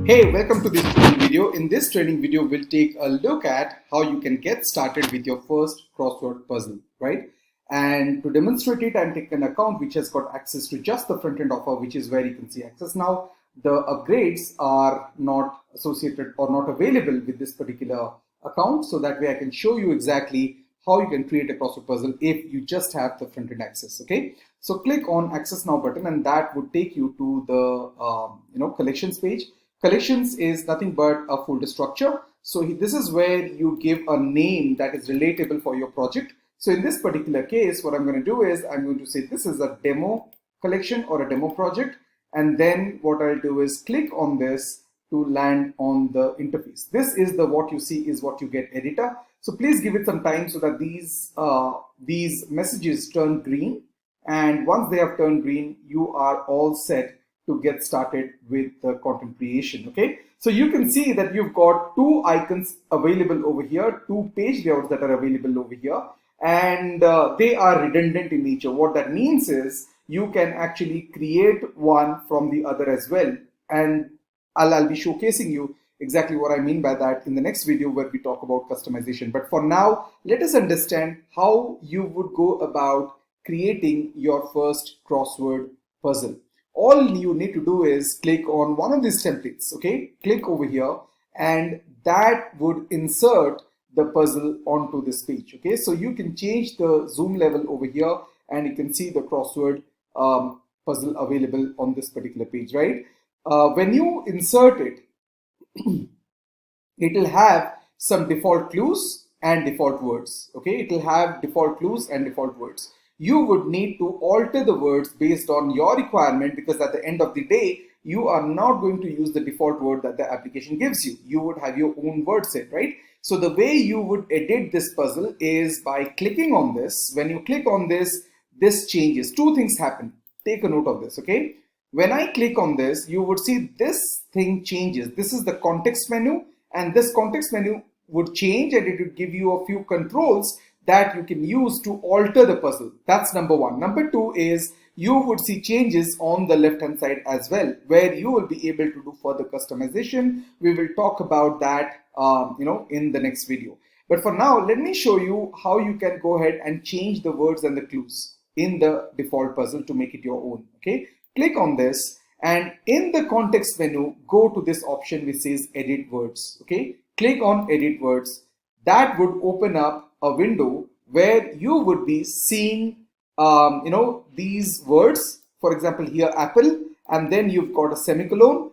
Hey, welcome to this training video. In this training video, we'll take a look at how you can get started with your first crossword puzzle, right? And to demonstrate it, I'm taking an account which has got access to just the front end offer, which is where you can see access now. The upgrades are not associated or not available with this particular account. So that way I can show you exactly how you can create a crossword puzzle if you just have the front end access, okay? So click on access now button and that would take you to the collections page. Collections is nothing but a folder structure. So this is where you give a name that is relatable for your project. So in this particular case, what I'm going to do is I'm going to say this is a demo collection or a demo project. And then what I'll do is click on this to land on the interface. This is the what you see is what you get editor. So please give it some time so that these messages turn green. And once they have turned green, you are all set to get started with the content creation. Okay, so you can see that you've got two icons available over here, two page layouts that are available over here, and they are redundant in nature. What that means is you can actually create one from the other as well, and I'll be showcasing you exactly what I mean by that in the next video where we talk about customization. But for now, let us understand how you would go about creating your first crossword puzzle. All you need to do is click on one of these templates, okay? Click over here and that would insert the puzzle onto this page, okay? So you can change the zoom level over here and you can see the crossword puzzle available on this particular page, right? When you insert it, it will have some default clues and default words, okay? It will have default clues and default words. You would need to alter the words based on your requirement, because at the end of the day, you are not going to use the default word that the application gives you. You would have your own word set, right? So the way you would edit this puzzle is by clicking on this. When you click on this, this changes. Two things happen. Take a note of this, okay? When I click on this, you would see this thing changes. This is the context menu, and this context menu would change and it would give you a few controls that you can use to alter the puzzle. That's number one. Number two is you would see changes on the left hand side as well, where you will be able to do further customization. We will talk about that in the next video. But for now, let me show you how you can go ahead and change the words and the clues in the default puzzle to make it your own. Okay, click on this and in the context menu, go to this option which says edit words. Okay, click on edit words. That would open up a window where you would be seeing these words. For example, here apple, and then you've got a semicolon,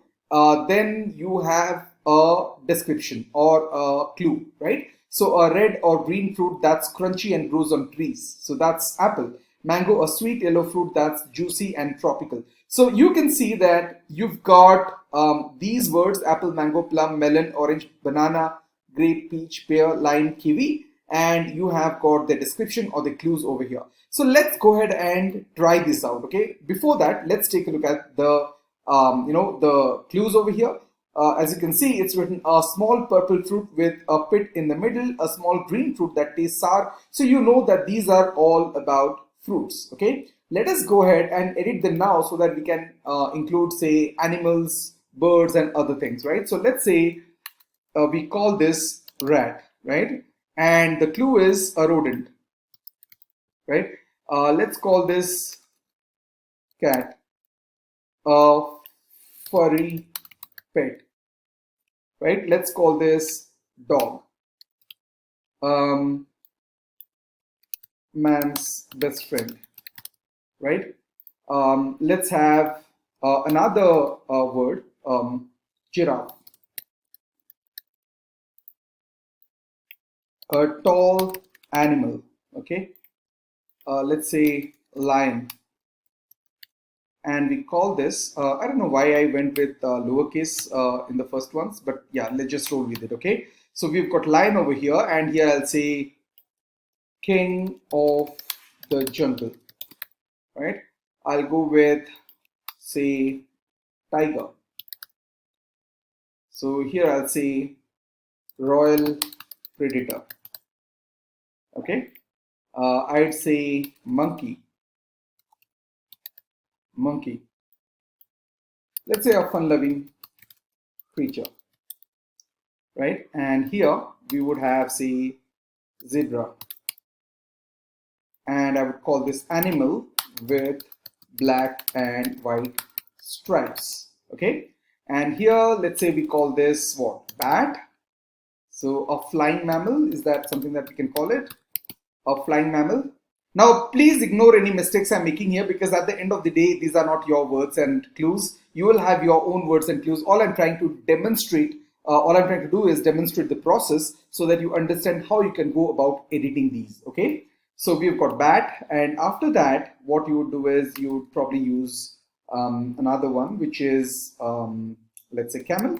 then you have a description or a clue, right? So a red or green fruit that's crunchy and grows on trees, so that's apple. Mango, a sweet yellow fruit that's juicy and tropical. So you can see that you've got these words: apple, mango, plum, melon, orange, banana, grape, peach, pear, lime, kiwi, and you have got the description or the clues over here. So let's go ahead and try this out. Okay, before that, let's take a look at the the clues over here. As you can see, it's written a small purple fruit with a pit in the middle, a small green fruit that tastes sour. So you know that these are all about fruits. Okay, let us go ahead and edit them now so that we can include, say, animals, birds, and other things, right? So let's say we call this rat, right? And the clue is a rodent, right? Let's call this cat, a furry pet, right? Let's call this dog, man's best friend, right? Let's have another word, giraffe, a tall animal, okay? Let's say lion, and we call this, I don't know why I went with lowercase in the first ones, but yeah, let's just roll with it, okay? So we've got lion over here, and here I'll say king of the jungle, right? I'll go with, say, tiger. So here I'll say royal predator. Okay, I'd say monkey. Let's say a fun-loving creature, right? And here we would have, say, zebra, and I would call this animal with black and white stripes. Okay, and here let's say we call this what? Bat. So a flying mammal, is that something that we can call it? A flying mammal. Now please ignore any mistakes I'm making here, because at the end of the day these are not your words and clues. You will have your own words and clues. All I'm trying to demonstrate, all I'm trying to do is demonstrate the process so that you understand how you can go about editing these. Okay, so we've got bat, and after that what you would do is you would probably use another one, which is let's say camel.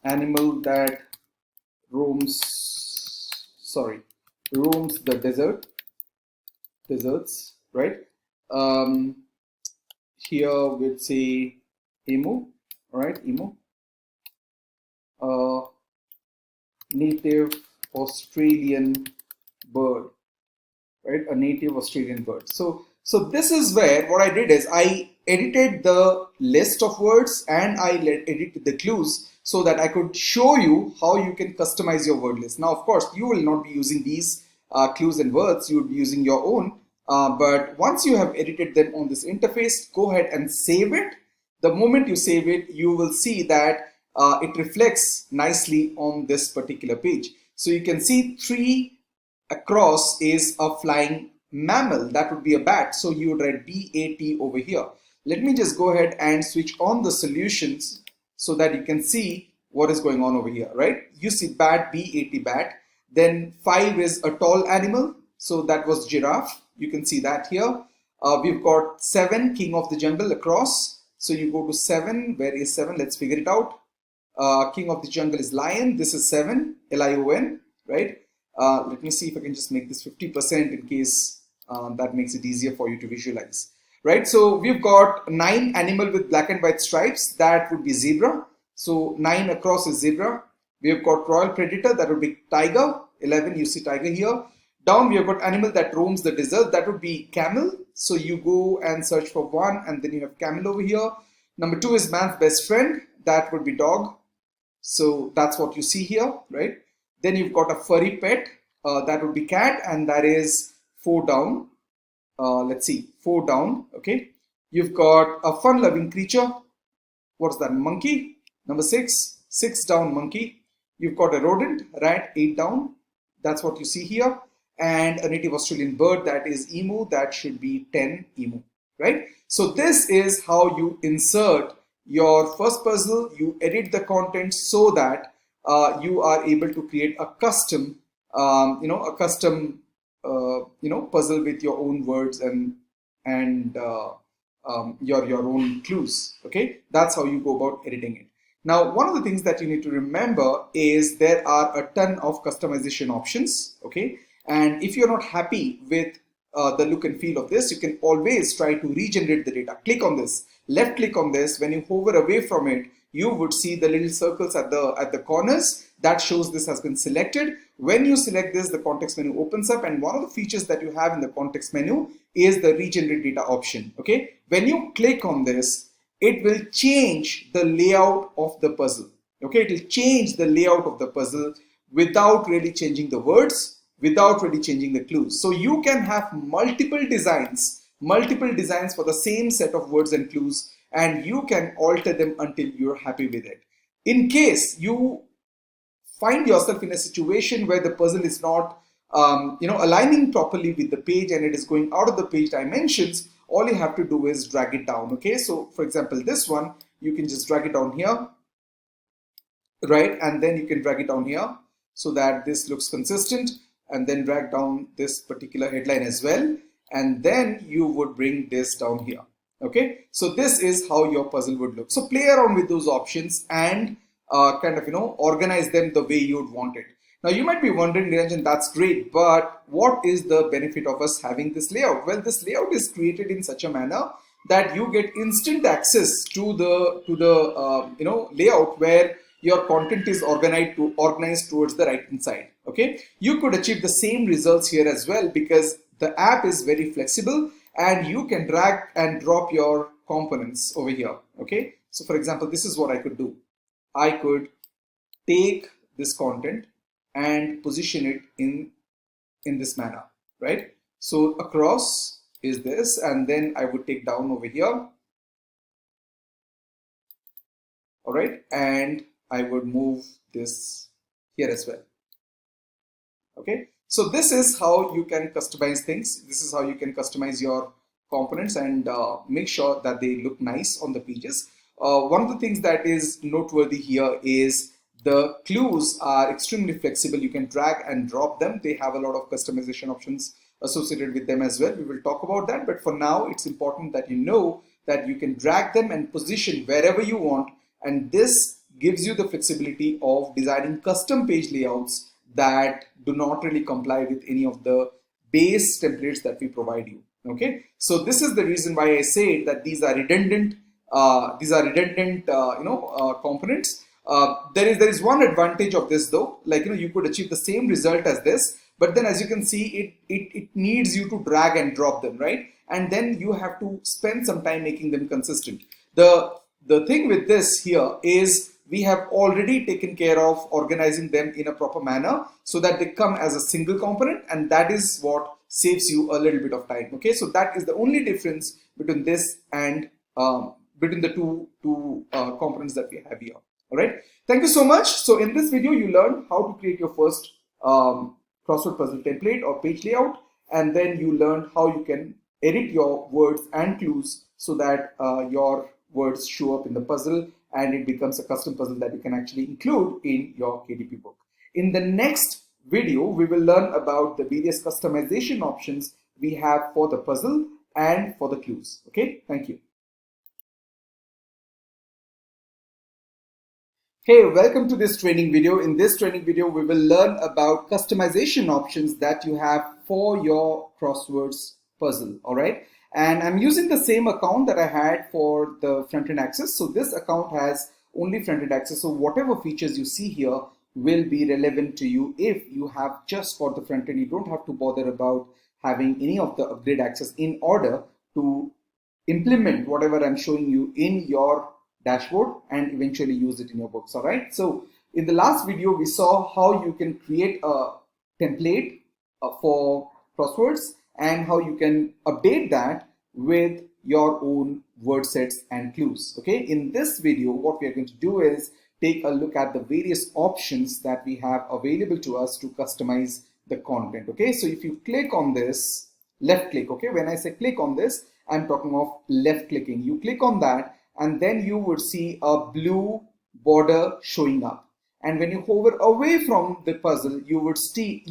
Animal that roams the deserts, right? Here we'd say emu, right? Emu. Native Australian bird, right? A native Australian bird. So this is where what I did is I edited the list of words and I edited the clues so that I could show you how you can customize your word list. Now, of course, you will not be using these clues and words, you will be using your own. But once you have edited them on this interface, go ahead and save it. The moment you save it, you will see that it reflects nicely on this particular page. So you can see 3 across is a flying mammal, that would be a bat. So you would write BAT over here. Let me just go ahead and switch on the solutions so that you can see what is going on over here, right? You see bat, BAT, bat. Then 5 is a tall animal, so that was giraffe. You can see that here. We've got 7, king of the jungle, across. So you go to 7. Where is 7? Let's figure it out. King of the jungle is lion. This is 7, Lion, right? Let me see if I can just make this 50% in case that makes it easier for you to visualize, right? So we've got 9, animal with black and white stripes, that would be zebra. So 9 across is zebra. We've got royal predator, that would be tiger. 11, you see tiger here. Down we have got animal that roams the desert, that would be camel. So you go and search for 1 and then you have camel over here. Number 2 is man's best friend, that would be dog. So that's what you see here, right? Then you've got a furry pet, that would be cat, and that is 4 down. Let's see, 4 down, okay? You've got a fun-loving creature. What's that? Monkey. Number 6, 6 down, monkey. You've got a rodent, rat, 8 down. That's what you see here. And a native Australian bird, that is emu, that should be 10, emu, right? So this is how you insert your first puzzle. You edit the content so that you are able to create a custom, puzzle with your own words and your own clues. Okay, that's how you go about editing it. Now, one of the things that you need to remember is there are a ton of customization options. Okay, and if you're not happy with the look and feel of this, you can always try to regenerate the data. Click on this, left click on this. When you hover away from it, you would see the little circles at the corners that shows this has been selected. When you select this, the context menu opens up, and one of the features that you have in the context menu is the regenerate data option. Okay, when you click on this, it will change the layout of the puzzle. Okay, it will change the layout of the puzzle without really changing the words, without really changing the clues. So you can have multiple designs for the same set of words and clues, and you can alter them until you're happy with it. In case you find yourself in a situation where the puzzle is not aligning properly with the page and it is going out of the page dimensions, all you have to do is drag it down. Okay, so for example, this one, you can just drag it down here, right? And then you can drag it down here so that this looks consistent, and then drag down this particular headline as well, and then you would bring this down here. Okay, so this is how your puzzle would look. So play around with those options and organize them the way you'd want it. Now you might be wondering, Niranjan, that's great, but what is the benefit of us having this layout? Well, this layout is created in such a manner that you get instant access to the layout where your content is organized towards the right hand side. Okay, you could achieve the same results here as well, because the app is very flexible and you can drag and drop your components over here. Okay, so for example, this is what I could do. I could take this content and position it in this manner, right? So across is this, and then I would take down over here, all right, and I would move this here as well. Okay, so this is how you can customize things. This is how you can customize your components and make sure that they look nice on the pages. One of the things that is noteworthy here is the clues are extremely flexible. You can drag and drop them. They have a lot of customization options associated with them as well. We will talk about that, but for now it's important that you know that you can drag them and position wherever you want, and this gives you the flexibility of designing custom page layouts that do not really comply with any of the base templates that we provide you. Okay, so this is the reason why I say that these are redundant. Components. There is one advantage of this though, like you could achieve the same result as this, but then as you can see, it needs you to drag and drop them, right? And then you have to spend some time making them consistent. The thing with this here is we have already taken care of organizing them in a proper manner so that they come as a single component, and that is what saves you a little bit of time. Okay, so that is the only difference between this and between the two components that we have here. All right, thank you so much. So in this video you learned how to create your first crossword puzzle template or page layout, and then you learned how you can edit your words and clues so that your words show up in the puzzle and it becomes a custom puzzle that you can actually include in your KDP book. In the next video, we will learn about the various customization options we have for the puzzle and for the clues. Okay, thank you. Hey, welcome to this training video. In this training video, we will learn about customization options that you have for your crosswords puzzle. All right. And I'm using the same account that I had for the front-end access. So this account has only front-end access. So whatever features you see here will be relevant to you if you have just got the front-end. You don't have to bother about having any of the upgrade access in order to implement whatever I'm showing you in your dashboard and eventually use it in your books. All right. So in the last video, we saw how you can create a template for crosswords and how you can update that with your own word sets and clues. Okay, in this video, what we are going to do is take a look at the various options that we have available to us to customize the content. Okay, so if you click on this, left click, okay, when I say click on this, I'm talking of left clicking. You click on that and then you would see a blue border showing up. And when you hover away from the puzzle, you would see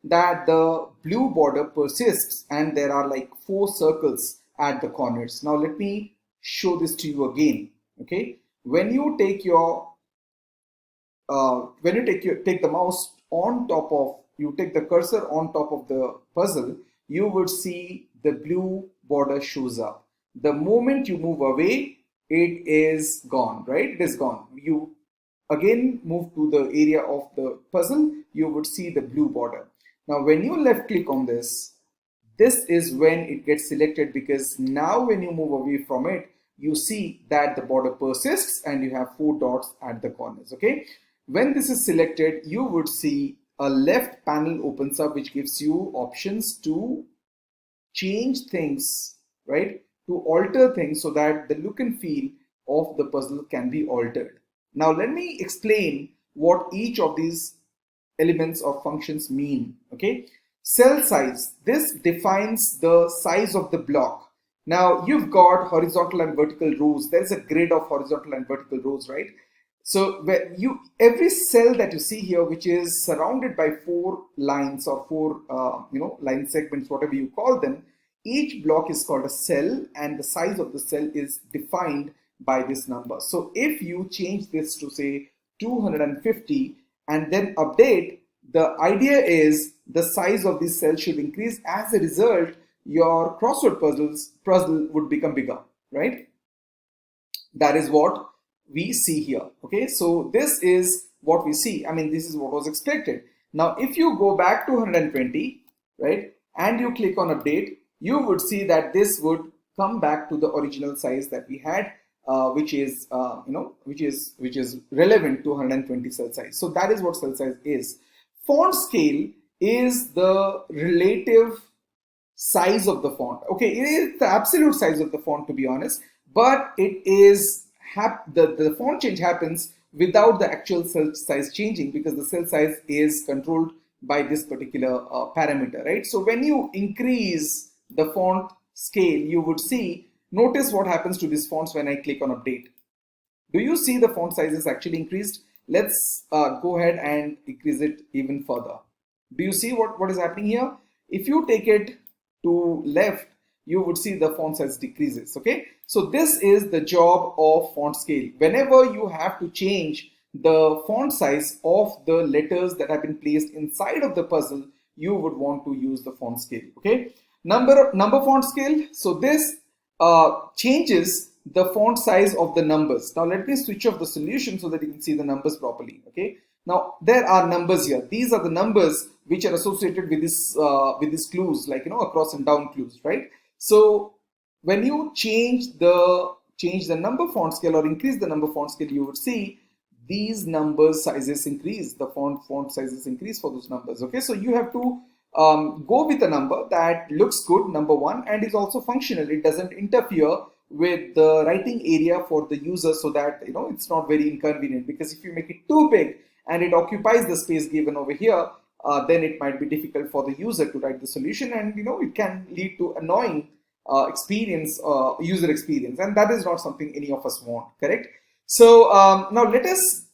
that the blue border persists and there are like 4 circles at the corners. Now let me show this to you again. Okay, when you take your take the mouse on top of, you take the cursor on top of the puzzle, you would see the blue border shows up. The moment you move away, it is gone, right? It is gone. You again move to the area of the puzzle, you would see the blue border. Now when you left click on this, this is when it gets selected, because now when you move away from it, you see that the border persists and you have 4 dots at the corners. Okay, when this is selected, you would see a left panel opens up which gives you options to change things, right, to alter things so that the look and feel of the puzzle can be altered. Now let me explain what each of these elements or functions mean. Okay, cell size, this defines the size of the block. Now you've got horizontal and vertical rows. There's a grid of horizontal and vertical rows, right? So every cell that you see here, which is surrounded by 4 lines or 4 line segments, whatever you call them, each block is called a cell and the size of the cell is defined by this number. So if you change this to say 250 and then update, the idea is the size of this cell should increase. As a result, your crossword puzzle would become bigger, right? That is what we see here. Okay, so this is what we see. I mean, this is what was expected. Now if you go back to 120, right, and you click on update, you would see that this would come back to the original size that we had, which is which is relevant to 120 cell size. So that is what cell size is. Font scale is the relative size of the font. Okay, it is the absolute size of the font, to be honest, but it is the font change happens without the actual cell size changing, because the cell size is controlled by this particular parameter, right? So when you increase the font scale, you would see, notice what happens to these fonts when I click on update. Do you see the font size is actually increased? Let's go ahead and increase it even further. Do you see what is happening here? If you take it to left, you would see the font size decreases. Okay, so this is the job of font scale. Whenever you have to change the font size of the letters that have been placed inside of the puzzle, you would want to use the font scale. Okay, number font scale. So this changes the font size of the numbers. Now let me switch off the solution so that you can see the numbers properly. Okay, now there are numbers here. These are the numbers which are associated with this clues, like across and down clues, right? So when you change the number font scale or increase the number font scale, you would see these number sizes increase, the font sizes increase for those numbers. Okay, so you have to go with a number that looks good, number one, and is also functional. It doesn't interfere with the writing area for the user, so that it's not very inconvenient, because if you make it too big and it occupies the space given over here, then it might be difficult for the user to write the solution, and it can lead to annoying user experience, and that is not something any of us want, correct? So now let us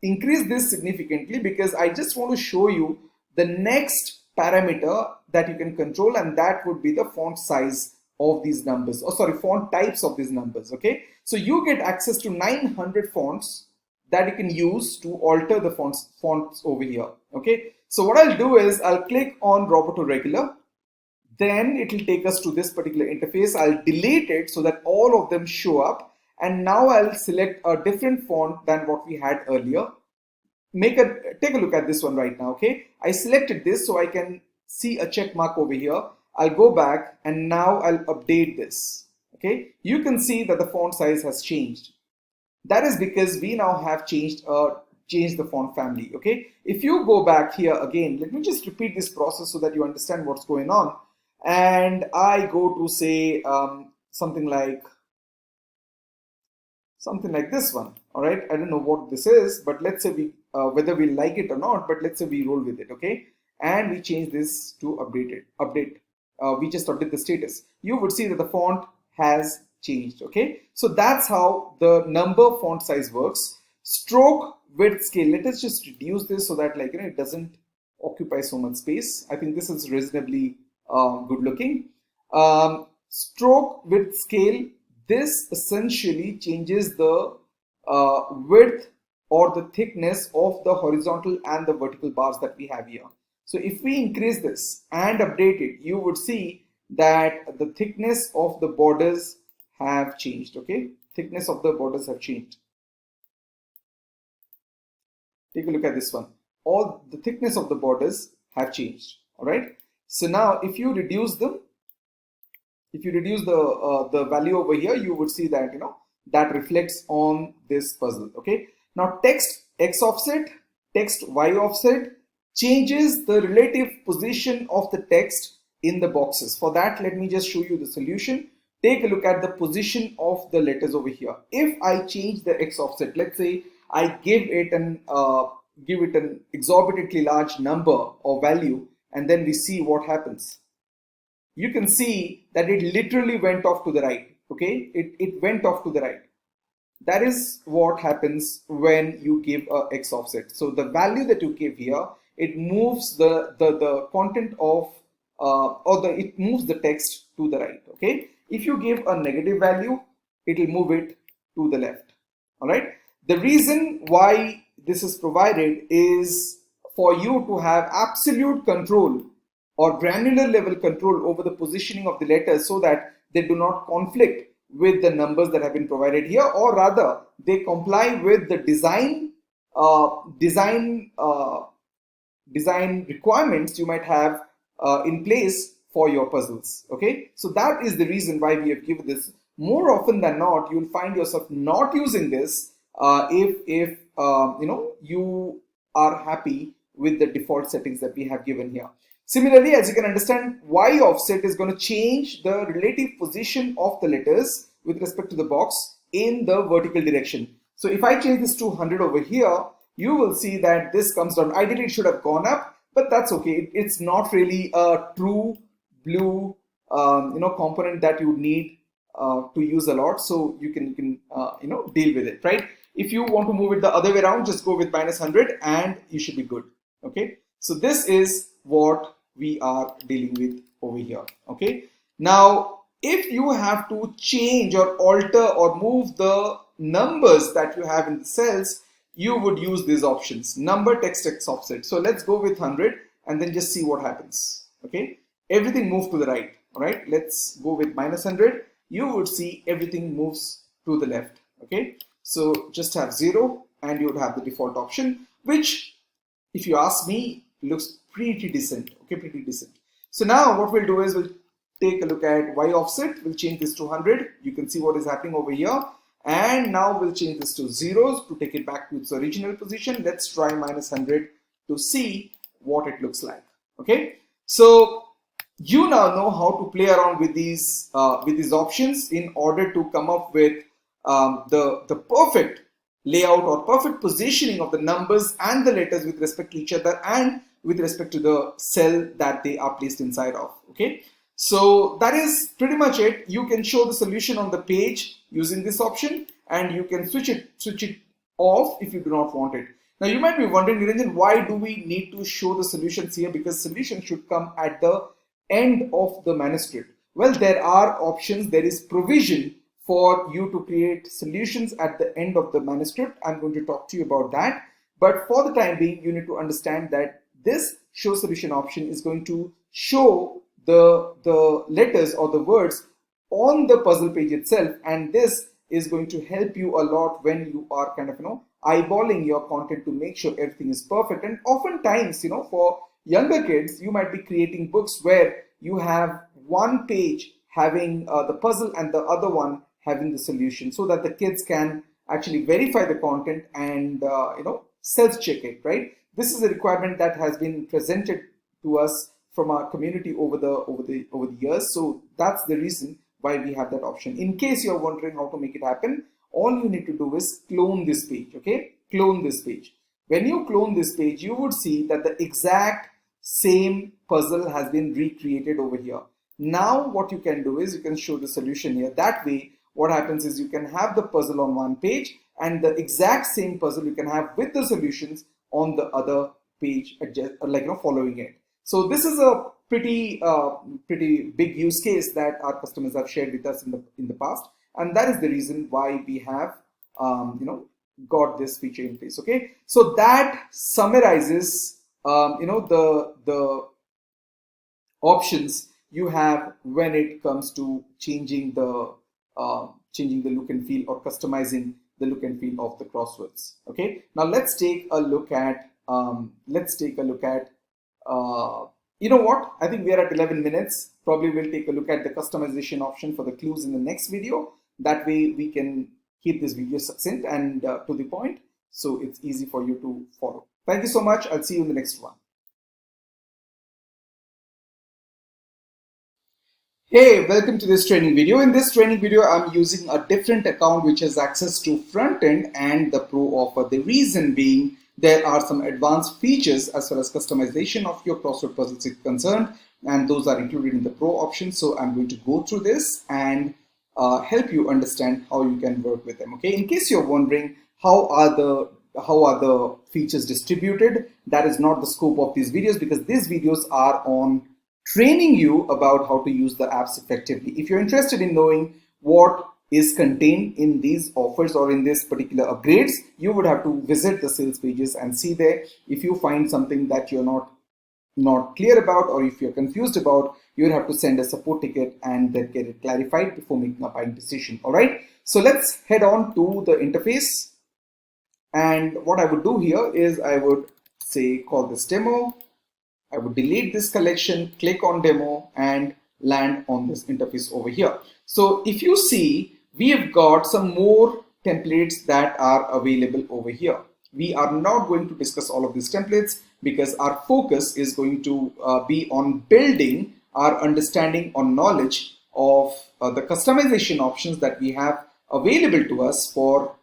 increase this significantly, because I just want to show you the next parameter that you can control, and that would be the font size of these numbers, font types of these numbers. Okay, so you get access to 900 fonts that you can use to alter the fonts over here. Okay, so what I'll do is I'll click on Roboto regular, then it will take us to this particular interface. I'll delete it so that all of them show up, and now I'll select a different font than what we had earlier. Take a look at this one right now. Okay, I selected this so I can see a check mark over here. I'll go back and now I'll update this. Okay, you can see that the font size has changed. That is because we now have changed the font family. Okay, if you go back here again, let me just repeat this process so that you understand what's going on. And I go to say something like this one. All right, I don't know what this is, but let's say we whether we like it or not, but let's say we roll with it. Okay, and we change this to update. We just update the status. You would see that the font has changed. Okay, so that's how the number font size works. Stroke width scale, let us just reduce this so that it doesn't occupy so much space. I think this is reasonably good looking. Stroke width scale, this essentially changes the width or the thickness of the horizontal and the vertical bars that we have here. So if we increase this and update it, you would see that the thickness of the borders have changed. Okay, thickness of the borders have changed. Take a look at this one. All the thickness of the borders have changed. All right. So now if you reduce them, if you reduce the value over here, you would see that that reflects on this puzzle. Okay, now text X offset, text Y offset changes the relative position of the text in the boxes. For that, let me just show you the solution. Take a look at the position of the letters over here. If I change the X offset, let's say I give it an exorbitantly large number or value, and then we see what happens. You can see that it literally went off to the right. Okay, it went off to the right. That is what happens when you give a X offset. So the value that you give here, it moves the content of it moves the text to the right. Okay, if you give a negative value, it will move it to the left. All right, the reason why this is provided is for you to have absolute control or granular level control over the positioning of the letters, so that they do not conflict with the numbers that have been provided here, or rather they comply with the design requirements you might have in place for your puzzles. Okay, so that is the reason why we have given this. More often than not, you'll find yourself not using this if you are happy with the default settings that we have given here. Similarly, as you can understand, Y offset is going to change the relative position of the letters with respect to the box in the vertical direction. So if I change this to 100 over here, you will see that this comes down. Ideally, it should have gone up, but that's okay. It's not really a true blue component that you need to use a lot, so you can deal with it, right? If you want to move it the other way around, just go with -100 and you should be good. Okay, so this is what we are dealing with over here. Okay, now if you have to change or alter or move the numbers that you have in the cells, you would use these options: number, text, text offset. So let's go with 100 and then just see what happens. Okay, everything moved to the right. All right, let's go with -100. You would see everything moves to the left. Okay, so just have 0 and you would have the default option, which, if you ask me, looks pretty decent. Okay, pretty decent. So now what we'll do is we'll take a look at Y offset. We'll change this to 100. You can see what is happening over here. And now we'll change this to zeros to take it back to its original position. Let's try -100 to see what it looks like. Okay, so you now know how to play around with these options in order to come up with the perfect layout or perfect positioning of the numbers and the letters with respect to each other and with respect to the cell that they are placed inside of. Okay, so that is pretty much it. You can show the solution on the page using this option, and you can switch it off if you do not want it. Now you might be wondering, Niranjan, why do we need to show the solutions here? Because solutions should come at the end of the manuscript. Well, there are options, there is provision for you to create solutions at the end of the manuscript. I'm going to talk to you about that. But for the time being, you need to understand that this show solution option is going to show the letters or the words on the puzzle page itself, and this is going to help you a lot when you are kind of eyeballing your content to make sure everything is perfect. And oftentimes, for younger kids, you might be creating books where you have one page having the puzzle and the other one having the solution, so that the kids can actually verify the content and self-check it, right? This is a requirement that has been presented to us from our community over the years. So that's the reason why we have that option. In case you're wondering how to make it happen, all you need to do is clone this page. Okay, clone this page. When you clone this page, you would see that the exact same puzzle has been recreated over here. Now what you can do is you can show the solution here. That way what happens is you can have the puzzle on one page and the exact same puzzle you can have with the solutions on the other page, following it. So this is a pretty big use case that our customers have shared with us in the past, and that is the reason why we have got this feature in place. Okay, so that summarizes the options you have when it comes to changing the look and feel or customizing the look and feel of the crosswords. Okay, now let's take a look at you know what, I think we are at 11 minutes. Probably we'll take a look at the customization option for the clues in the next video. That way we can keep this video succinct and to the point, so it's easy for you to follow. Thank you so much. I'll see you in the next one. Hey, welcome to this training video. In this training video, I'm using a different account which has access to front end and the pro offer. The reason being, there are some advanced features as far as customization of your crossword puzzles is concerned, and those are included in the pro option. So I'm going to go through this and help you understand how you can work with them. Okay, in case you're wondering how are the features distributed, that is not the scope of these videos, because these videos are on training you about how to use the apps effectively. If you're interested in knowing what is contained in these offers or in this particular upgrades, you would have to visit the sales pages and see there. If you find something that you're not clear about, or if you're confused about, you would have to send a support ticket and then get it clarified before making a buying decision. All right, so let's head on to the interface. And what I would do here is I would say call this demo, I would delete this collection, click on demo and land on this interface over here. So if you see, we have got some more templates that are available over here. We are not going to discuss all of these templates because our focus is going to be on building our understanding or knowledge of the customization options that we have available to us for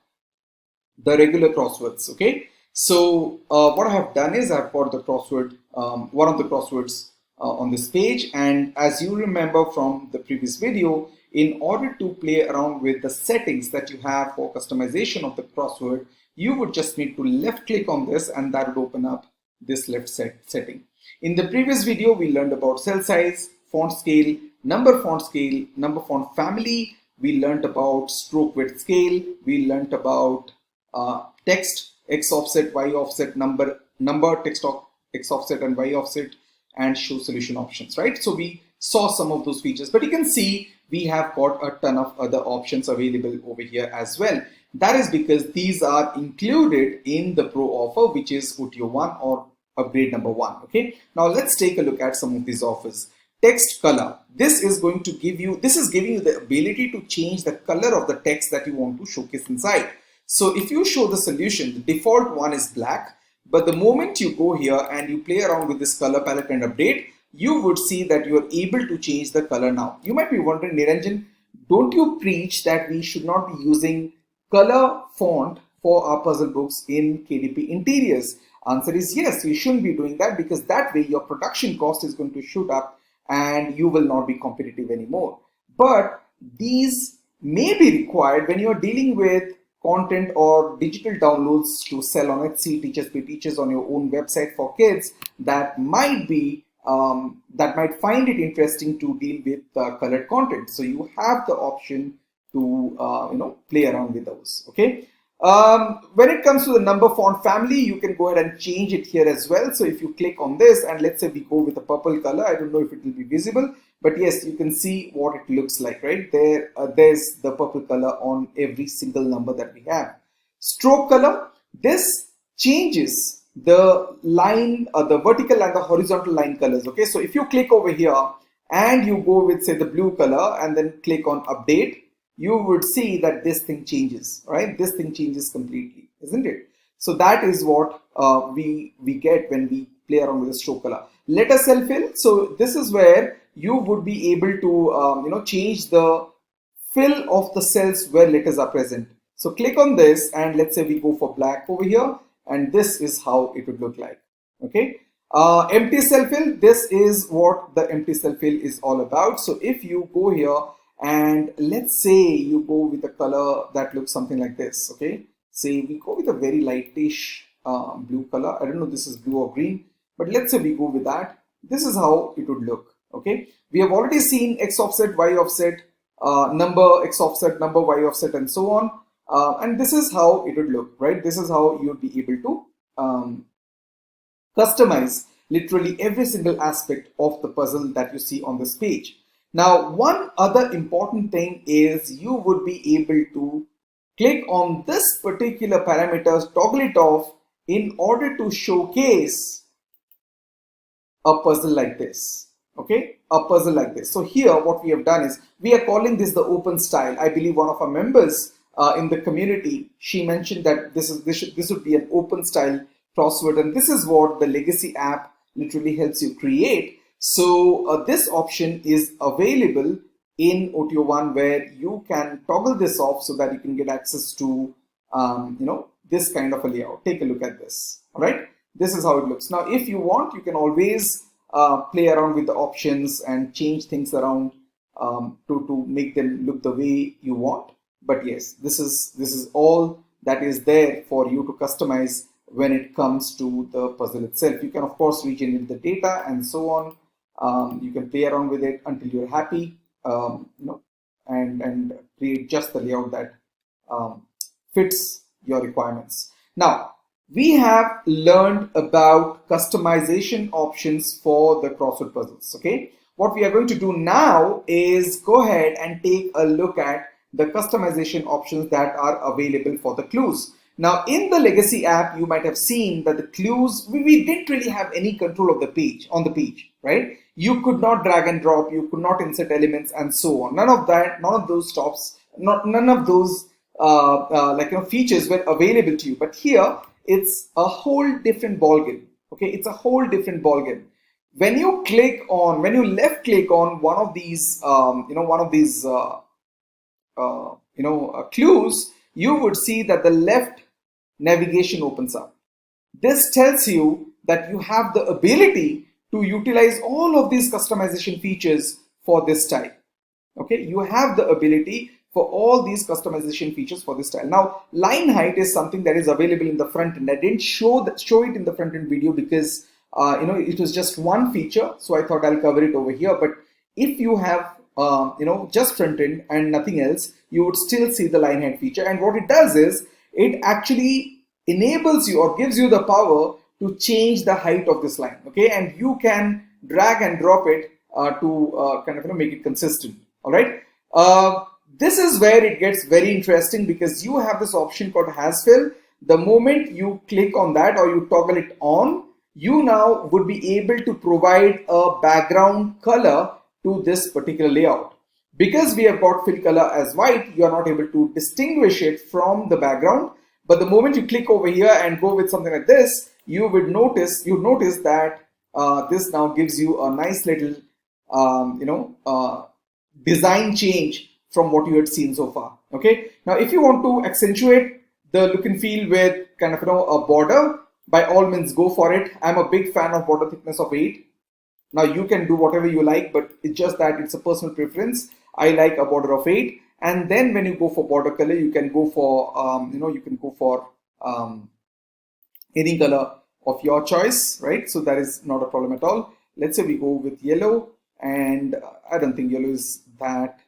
the regular crosswords. Okay, so what I have done is I've got the crossword, one of the crosswords on this page, and as you remember from the previous video, in order to play around with the settings that you have for customization of the crossword, you would just need to left click on this and that would open up this left setting. In the previous video, we learned about cell size, font scale, number font family. We learned about stroke width scale. We learned about text x offset, y offset, number text x offset and y offset, and show solution options, right? So we saw some of those features, but you can see we have got a ton of other options available over here as well. That is because these are included in the pro offer, which is OTO 1 or upgrade number 1. Okay, now let's take a look at some of these offers. Text color. This is giving you the ability to change the color of the text that you want to showcase inside. So if you show the solution, the default one is black, but the moment you go here and you play around with this color palette and update, you would see that you are able to change the color now. You might be wondering, Niranjan, don't you preach that we should not be using color font for our puzzle books in KDP interiors? Answer is yes, you shouldn't be doing that, because that way your production cost is going to shoot up and you will not be competitive anymore. But these may be required when you're dealing with content or digital downloads to sell on Etsy, Teachers Pay Teachers, on your own website for kids that might find it interesting to deal with colored content. So you have the option to play around with those. Okay. When it comes to the number font family, you can go ahead and change it here as well. So if you click on this and let's say we go with a purple color, I don't know if it will be visible, but yes, you can see what it looks like, right? There's the purple color on every single number that we have. Stroke color, this changes the line, the vertical and the horizontal line colors. Okay, so if you click over here and you go with say the blue color and then click on update, you would see that this thing changes, right? This thing changes completely, isn't it? So that is what we get when we play around with the stroke color. Letter cell fill. So this is where you would be able to change the fill of the cells where letters are present. So click on this and let's say we go for black over here, and this is how it would look like. Okay. Empty cell fill. This is what the empty cell fill is all about. So if you go here and let's say you go with a color that looks something like this. Okay, say we go with a very lightish blue color. I don't know, this is blue or green, but let's say we go with that. This is how it would look. Okay, we have already seen x offset, y offset, number x offset, number y offset, and so on. And this is how it would look, right? This is how you would be able to customize literally every single aspect of the puzzle that you see on this page. Now, one other important thing is you would be able to click on this particular parameter, toggle it off in order to showcase a puzzle like this. Okay, a puzzle like this. So here what we have done is we are calling this the open style. I believe one of our members in the community, she mentioned that this would be an open style crossword, and this is what the legacy app literally helps you create. So this option is available in OTO 1 where you can toggle this off so that you can get access to this kind of a layout. Take a look at this. All right, this is how it looks. Now if you want, you can always play around with the options and change things around to make them look the way you want. But yes, this is all that is there for you to customize when it comes to the puzzle itself. You can of course regenerate the data and so on. You can play around with it until you're happy, and create just the layout that fits your requirements. Now, we have learned about customization options for the crossword puzzles. Okay, what we are going to do now is go ahead and take a look at the customization options that are available for the clues. Now in the legacy app, you might have seen that the clues, we didn't really have any control of the page, on the page, right? You could not drag and drop, you could not insert elements and so on. None of that, none of those stops, none of those features were available to you. But here, it's a whole different ballgame. Okay, it's a whole different ballgame. When you left click on one of these, clues, you would see that the left navigation opens up. This tells you that you have the ability to utilize all of these customization features for this style. Okay, you have the ability for all these customization features for this style. Now, line height is something that is available in the front end. I didn't show it in the front end video because it was just one feature, so I thought I'll cover it over here. But if you have just front end and nothing else, you would still see the line height feature. And what it does is it actually enables you or gives you the power to change the height of this line. Okay, and you can drag and drop it to make it consistent. All right. This is where it gets very interesting because you have this option called has fill. The moment you click on that or you toggle it on, you now would be able to provide a background color to this particular layout. Because we have got fill color as white, you are not able to distinguish it from the background. But the moment you click over here and go with something like this, you notice that this now gives you a nice little design change from what you had seen so far. Okay, now if you want to accentuate the look and feel with a border, by all means go for it. I'm a big fan of border thickness of 8. Now you can do whatever you like, but it's just that it's a personal preference. I like a border of 8. And then when you go for border color, you can go for any color of your choice, right? So that is not a problem at all. Let's say we go with yellow, and I don't think yellow is that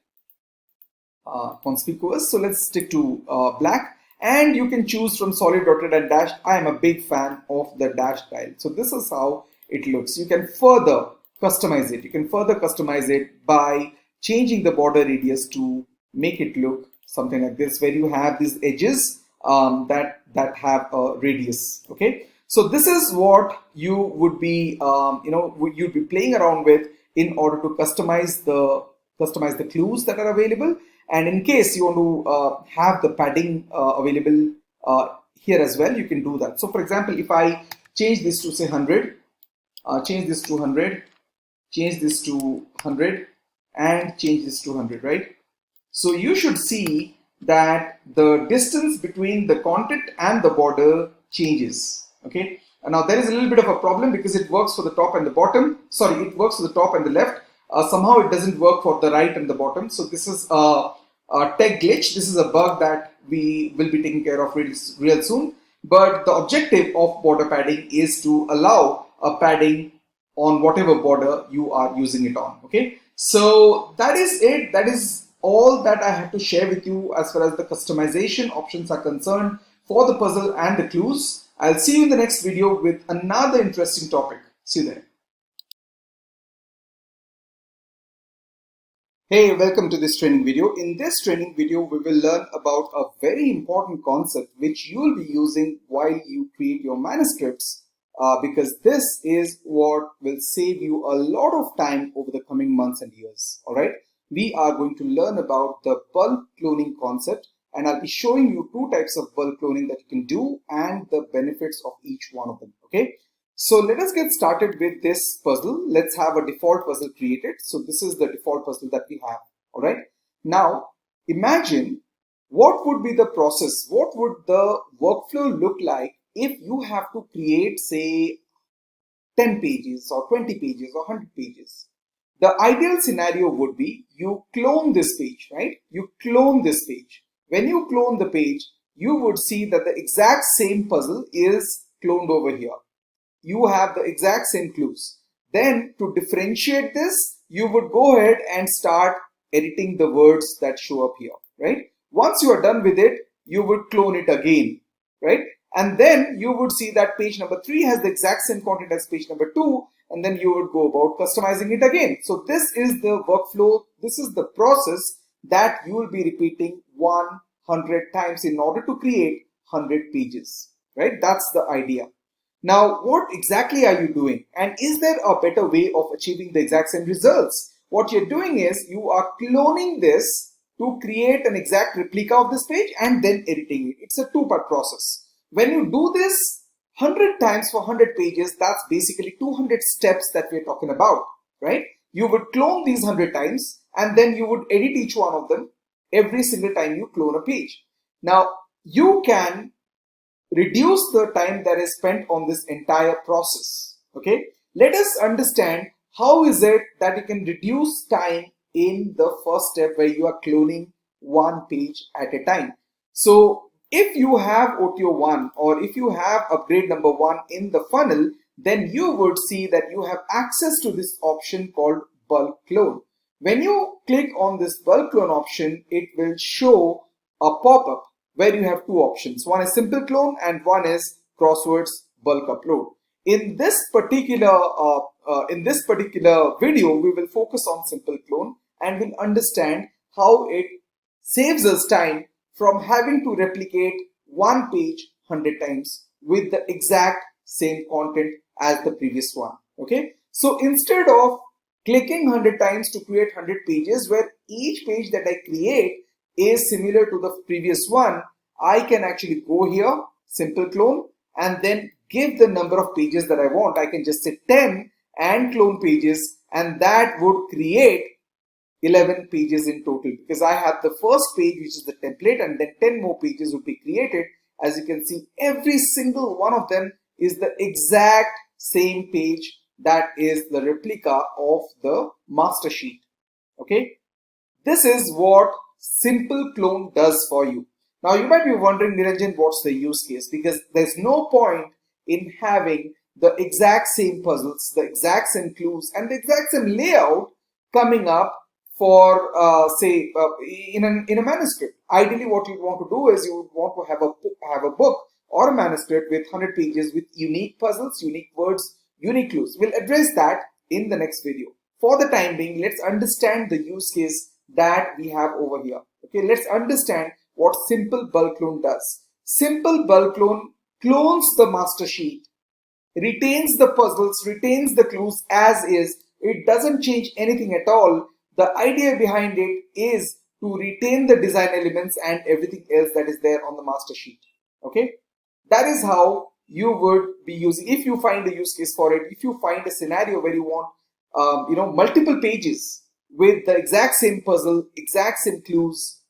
conspicuous, so let's stick to black. And you can choose from solid, dotted and dashed. I am a big fan of the dash style. So this is how it looks. You can further customize it. You can further customize it by changing the border radius to make it look something like this, where you have these edges that have a radius. Okay, so this is what you would be you'd be playing around with in order to customize the clues that are available. And in case you want to have the padding available here as well, you can do that. So for example, if I change this to say 100, change this to 100, change this to 100, and change this to 100, right? So you should see that the distance between the content and the border changes. Okay, and now there is a little bit of a problem because it works for the top and the bottom. Sorry, it works for the top and the left. Somehow it doesn't work for the right and the bottom. So this is a tech glitch. This is a bug that we will be taking care of real soon. But the objective of border padding is to allow a padding on whatever border you are using it on. Okay, so that is it. That is all that I have to share with you as far as the customization options are concerned for the puzzle and the clues. I'll see you in the next video with another interesting topic. See you there. Hey, welcome to this training video. In this training video, we will learn about a very important concept which you will be using while you create your manuscripts, because this is what will save you a lot of time over the coming months and years. All right, we are going to learn about the bulk cloning concept, and I'll be showing you 2 types of bulk cloning that you can do and the benefits of each one of them. Okay, so let us get started with this puzzle. Let's have a default puzzle created. So this is the default puzzle that we have. All right. Now imagine what would be the process, what would the workflow look like if you have to create, say, 10 pages or 20 pages or 100 pages. The ideal scenario would be you clone this page, right? You clone this page. When you clone the page, you would see that the exact same puzzle is cloned over here. You have the exact same clues. Then to differentiate this, you would go ahead and start editing the words that show up here, right? Once you are done with it, you would clone it again, right? And then you would see that page number 3 has the exact same content as page number 2, and then you would go about customizing it again. So this is the workflow, this is the process that you will be repeating 100 times in order to create 100 pages, right? That's the idea. Now, what exactly are you doing? And is there a better way of achieving the exact same results? What you're doing is you are cloning this to create an exact replica of this page and then editing it. It's a two-part process. When you do this 100 times for 100 pages, that's basically 200 steps that we're talking about, right? You would clone these 100 times and then you would edit each one of them every single time you clone a page. Now, you can reduce the time that is spent on this entire process. Okay, let us understand how is it that you can reduce time in the first step where you are cloning one page at a time. So if you have OTO 1 or if you have upgrade number 1 in the funnel, then you would see that you have access to this option called bulk clone. When you click on this bulk clone option, it will show a pop-up where you have two options. One is simple clone and one is Crosswords bulk upload. In this particular video, we will focus on simple clone and we'll understand how it saves us time from having to replicate one page 100 times with the exact same content as the previous one. Okay, so instead of clicking 100 times to create 100 pages where each page that I create is similar to the previous one, I can actually go here, simple clone, and then give the number of pages that I want. I can just say 10 and clone pages, and that would create 11 pages in total because I have the first page, which is the template, and then 10 more pages would be created. As you can see, every single one of them is the exact same page that is the replica of the master sheet. Okay, this is what simple clone does for you. Now you might be wondering, Niranjan, what's the use case? Because there's no point in having the exact same puzzles, the exact same clues, and the exact same layout coming up for say in a manuscript. Ideally, what you want to do is you would want to have a book or a manuscript with 100 pages with unique puzzles, unique words, unique clues. We'll address that in the next video. For the time being, let's understand the use case that we have over here. Okay, let's understand what simple bulk clone does. Simple bulk clone clones the master sheet, retains the puzzles, retains the clues as is. It doesn't change anything at all. The idea behind it is to retain the design elements and everything else that is there on the master sheet. Okay, that is how you would be using. If you find a use case for it, if you find a scenario where you want multiple pages with the exact same puzzle, exact same clues,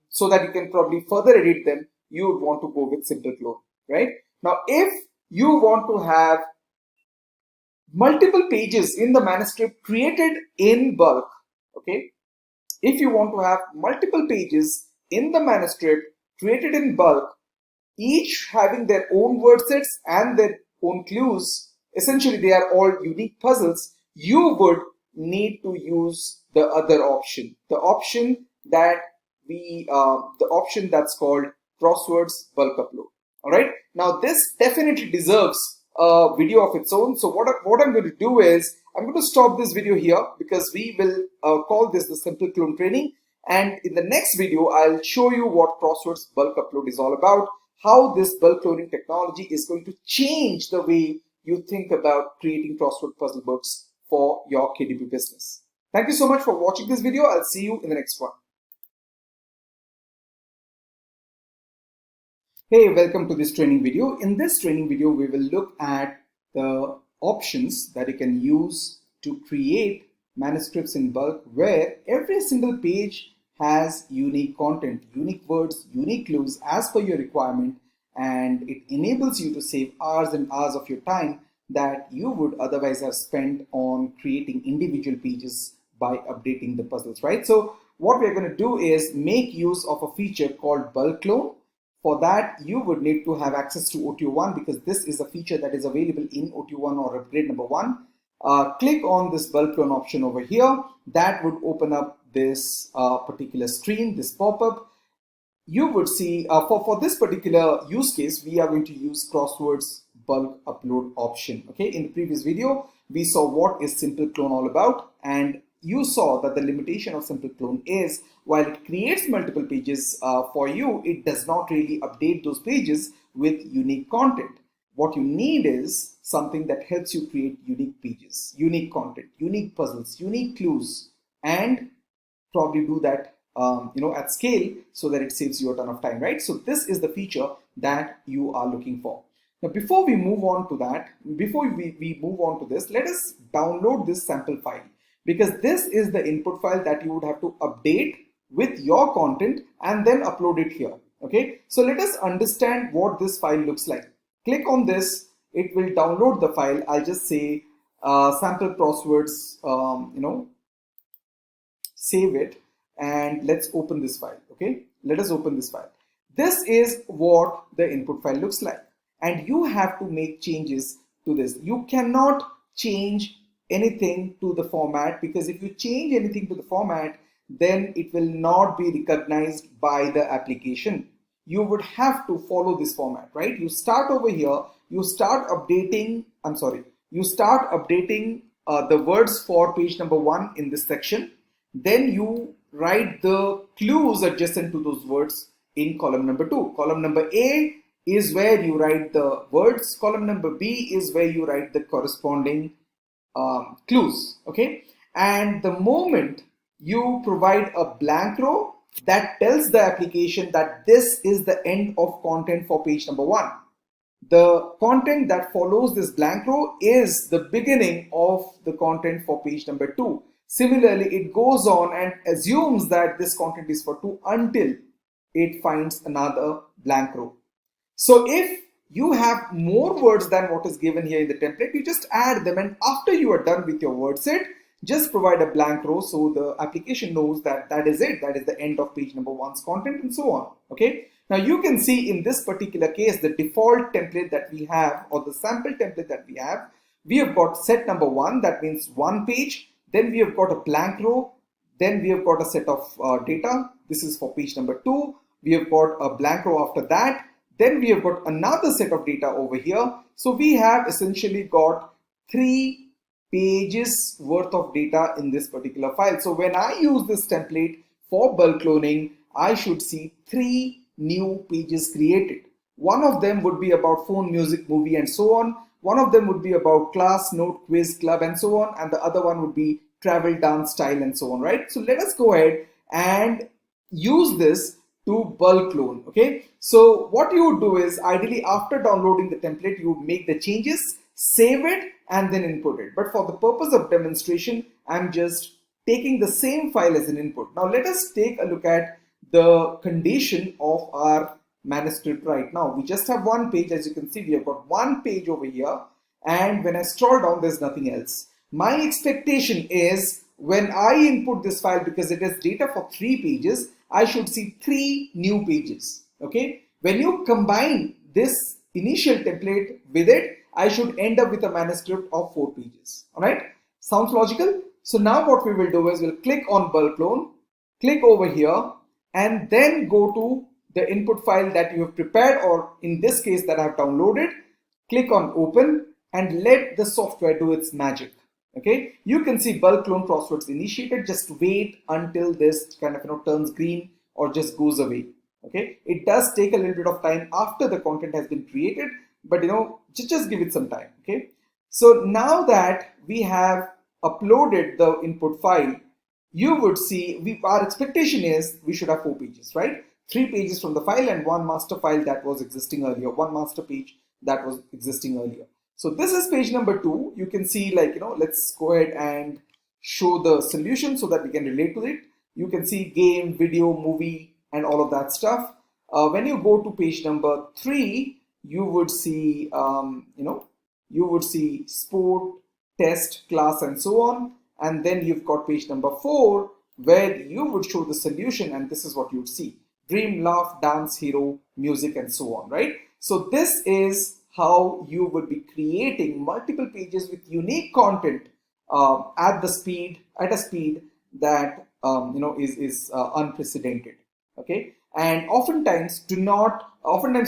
so that you can probably further edit them, you would want to go with simple clone, right? Now, if you want to have multiple pages in the manuscript created in bulk, okay, if you want to have multiple pages in the manuscript created in bulk, each having their own word sets and their own clues, essentially they are all unique puzzles, you would need to use the other option, the option that's called Crosswords bulk upload. All right, now this definitely deserves a video of its own. So what I'm going to do is I'm going to stop this video here because we will call this the simple clone training, and in the next video I'll show you what Crosswords bulk upload is all about, how this bulk cloning technology is going to change the way you think about creating crossword puzzle books for your KDP business. Thank you so much for watching this video. I'll see you in the next one. Hey, welcome to this training video. In this training video, we will look at the options that you can use to create manuscripts in bulk where every single page has unique content, unique words, unique clues as per your requirement, and it enables you to save hours and hours of your time that you would otherwise have spent on creating individual pages by updating the puzzles, right? So what we're going to do is make use of a feature called bulk clone. For that, you would need to have access to OTO 1 because this is a feature that is available in OTO 1 or upgrade number 1. Click on this bulk clone option over here. That would open up this particular screen, this pop-up. You would see for this particular use case, we are going to use Crosswords bulk upload option. Okay, in the previous video, we saw what is simple clone all about, and you saw that the limitation of simple clone is while it creates multiple pages for you, it does not really update those pages with unique content. What you need is something that helps you create unique pages, unique content, unique puzzles, unique clues, and probably do that at scale so that it saves you a ton of time, right? So this is the feature that you are looking for. Now, before we move on to that, before we move on to this, let us download this sample file, because this is the input file that you would have to update with your content and then upload it here. Okay, so let us understand what this file looks like. Click on this, it will download the file. I'll just say sample crosswords, save it, and let's open this file. Okay, let us open this file. This is what the input file looks like, and you have to make changes to this. You cannot change anything to the format, because if you change anything to the format, then it will not be recognized by the application. You would have to follow this format, right? You start over here, you start updating the words for page number 1 in this section. Then you write the clues adjacent to those words in column number 2. Column number A is where you write the words. Column number B is where you write the corresponding clues. Okay, and the moment you provide a blank row, that tells the application that this is the end of content for page number 1. The content that follows this blank row is the beginning of the content for page number 2. Similarly, it goes on and assumes that this content is for 2 until it finds another blank row. So if you have more words than what is given here in the template, you just add them, and after you are done with your word set, just provide a blank row so the application knows that that is it, that is the end of page number 1's content, and so on. Okay, now you can see in this particular case the default template that we have, or the sample template that we have got set number 1, that means 1 page. Then we have got a blank row. Then we have got a set of data. This is for page number 2. We have got a blank row after that. Then we have got another set of data over here. So we have essentially got 3 pages worth of data in this particular file. So when I use this template for bulk cloning, I should see 3 new pages created. One of them would be about phone, music, movie, and so on. One of them would be about class, note, quiz, club, and so on. And the other one would be travel, dance, style, and so on, right? So let us go ahead and use this to bulk clone. Okay, so what you would do is, ideally after downloading the template, you would make the changes, save it, and then input it. But for the purpose of demonstration, I'm just taking the same file as an input. Now let us take a look at the condition of our manuscript right now. We just have 1 page. As you can see, we have got 1 page over here, and when I scroll down, there's nothing else. My expectation is when I input this file, because it has data for 3 pages, I should see 3 new pages. Okay, when you combine this initial template with it, I should end up with a manuscript of 4 pages. All right, sounds logical? So now what we will do is we'll click on bulk clone, click over here, and then go to the input file that you have prepared, or in this case that I have downloaded. Click on open and let the software do its magic. Okay, you can see bulk clone crosswords initiated. Just wait until this kind of turns green or just goes away. Okay, it does take a little bit of time after the content has been created, but just give it some time. Okay, so now that we have uploaded the input file, you would see our expectation is we should have 4 pages, right? 3 pages from the file and 1 master file that was existing earlier, 1 master page that was existing earlier. So this is page number 2. You can see, let's go ahead and show the solution so that we can relate to it. You can see game, video, movie, and all of that stuff. When you go to page number 3, you would see, sport, test, class, and so on. And then you've got page number 4, where you would show the solution, and this is what you would see: dream, laugh, dance, hero, music, and so on, right? So this is how you would be creating multiple pages with unique content at a speed that is unprecedented. Okay, and oftentimes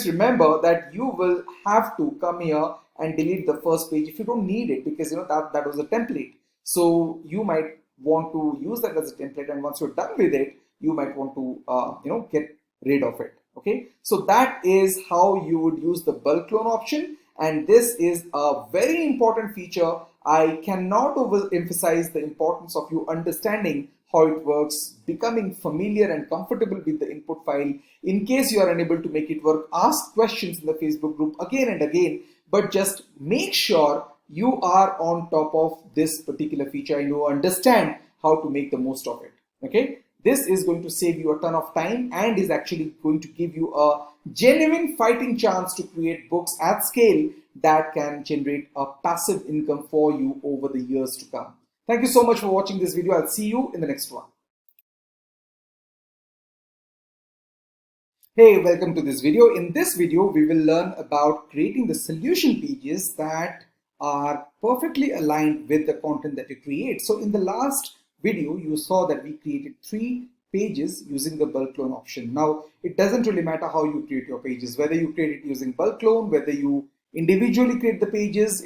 remember that you will have to come here and delete the first page if you don't need it, because that was a template. So you might want to use that as a template, and once you're done with it, you might want to get rid of it. Okay, so that is how you would use the bulk clone option, and this is a very important feature. I cannot overemphasize the importance of you understanding how it works, becoming familiar and comfortable with the input file. In case you are unable to make it work, ask questions in the Facebook group again and again, but just make sure you are on top of this particular feature and you understand how to make the most of it. Okay, this is going to save you a ton of time and is actually going to give you a genuine fighting chance to create books at scale that can generate a passive income for you over the years to come. Thank you so much for watching this video. I'll see you in the next one. Hey, welcome to this video. In this video, we will learn about creating the solution pages that are perfectly aligned with the content that you create. So in the last video, you saw that we created 3 pages using the bulk clone option. Now, it doesn't really matter how you create your pages, whether you create it using bulk clone, whether you individually create the pages,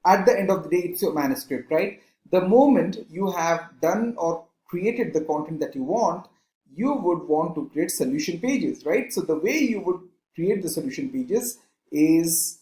at the end of the day, it's your manuscript, right? The moment you have done or created the content that you want, you would want to create solution pages, right? So the way you would create the solution pages is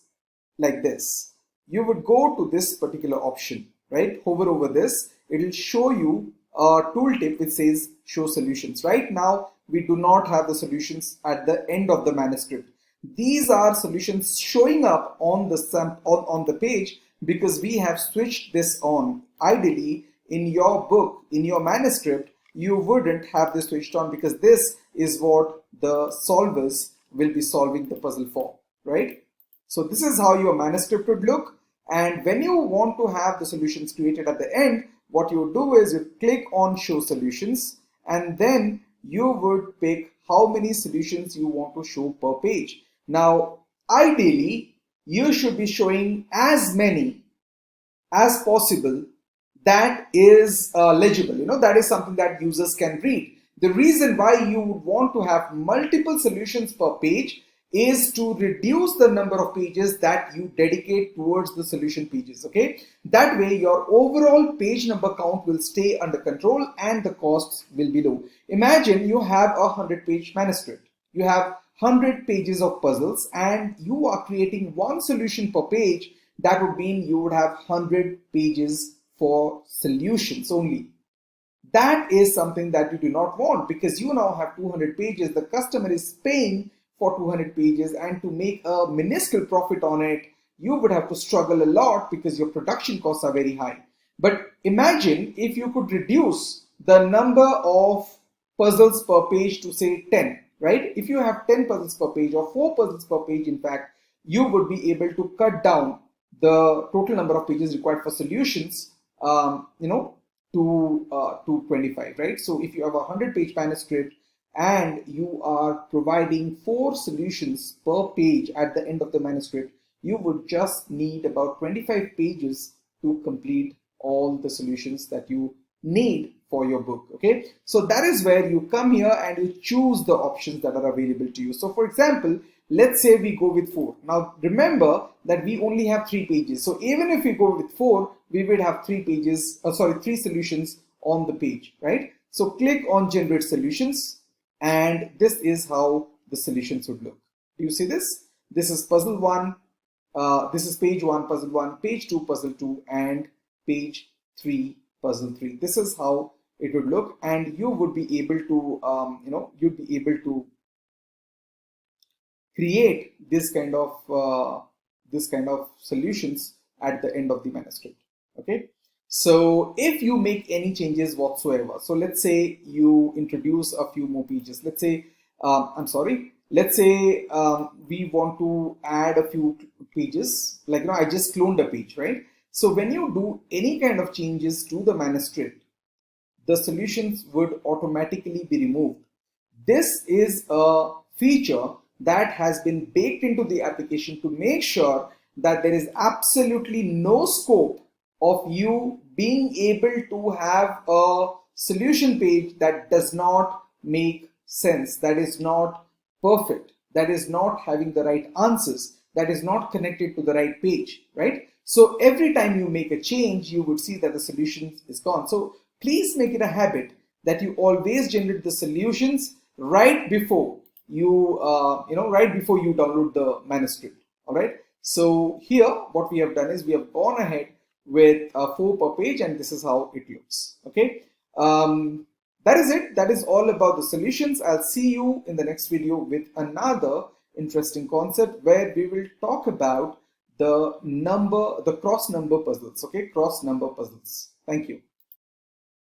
like this. You would go to this particular option, right? Hover over this. It will show you a tooltip which says show solutions. Right now, we do not have the solutions at the end of the manuscript. These are solutions showing up on the page because we have switched this on. Ideally, in your book, in your manuscript, you wouldn't have this switched on because this is what the solvers will be solving the puzzle for, right? So this is how your manuscript would look. And when you want to have the solutions created at the end, what you would do is you click on show solutions, and then you would pick how many solutions you want to show per page. Now, ideally, you should be showing as many as possible that is legible. That is something that users can read. The reason why you would want to have multiple solutions per page is to reduce the number of pages that you dedicate towards the solution pages. Okay, that way your overall page number count will stay under control and the costs will be low. Imagine you have a 100-page manuscript. You have 100 pages of puzzles and you are creating one solution per page. That would mean you would have 100 pages for solutions only. That is something that you do not want because you now have 200 pages. The customer is paying for 200 pages, and to make a minuscule profit on it, you would have to struggle a lot because your production costs are very high. But imagine if you could reduce the number of puzzles per page to say 10, right? If you have 10 puzzles per page or 4 puzzles per page, in fact, you would be able to cut down the total number of pages required for solutions, to 25, right? So if you have a 100-page manuscript and you are providing 4 solutions per page at the end of the manuscript, you would just need about 25 pages to complete all the solutions that you need for your book. Okay, so that is where you come here and you choose the options that are available to you. So for example, let's say we go with 4. Now remember that we only have 3 pages. So even if we go with 4, we would have 3 solutions on the page, right? So click on generate solutions, and this is how the solutions would look. Do you see this? This is puzzle 1, this is page 1, puzzle 1, page 2, puzzle 2, and page 3, puzzle 3. This is how it would look, and you would be able to, you'd be able to create this kind of solutions at the end of the manuscript. Okay, so if you make any changes whatsoever, so let's say you introduce a few more pages. Let's say we want to add a few pages, like I just cloned a page, right? So when you do any kind of changes to the manuscript, the solutions would automatically be removed. This is a feature that has been baked into the application to make sure that there is absolutely no scope of you being able to have a solution page that does not make sense, that is not perfect, that is not having the right answers, that is not connected to the right page, right? So every time you make a change, you would see that the solution is gone. So please make it a habit that you always generate the solutions right before you, right before you download the manuscript. All right. So here, what we have done is we have gone ahead with 4 per page, and this is how it looks. Okay. That is it. That is all about the solutions. I'll see you in the next video with another interesting concept where we will talk about the cross number puzzles. Okay, cross number puzzles. Thank you.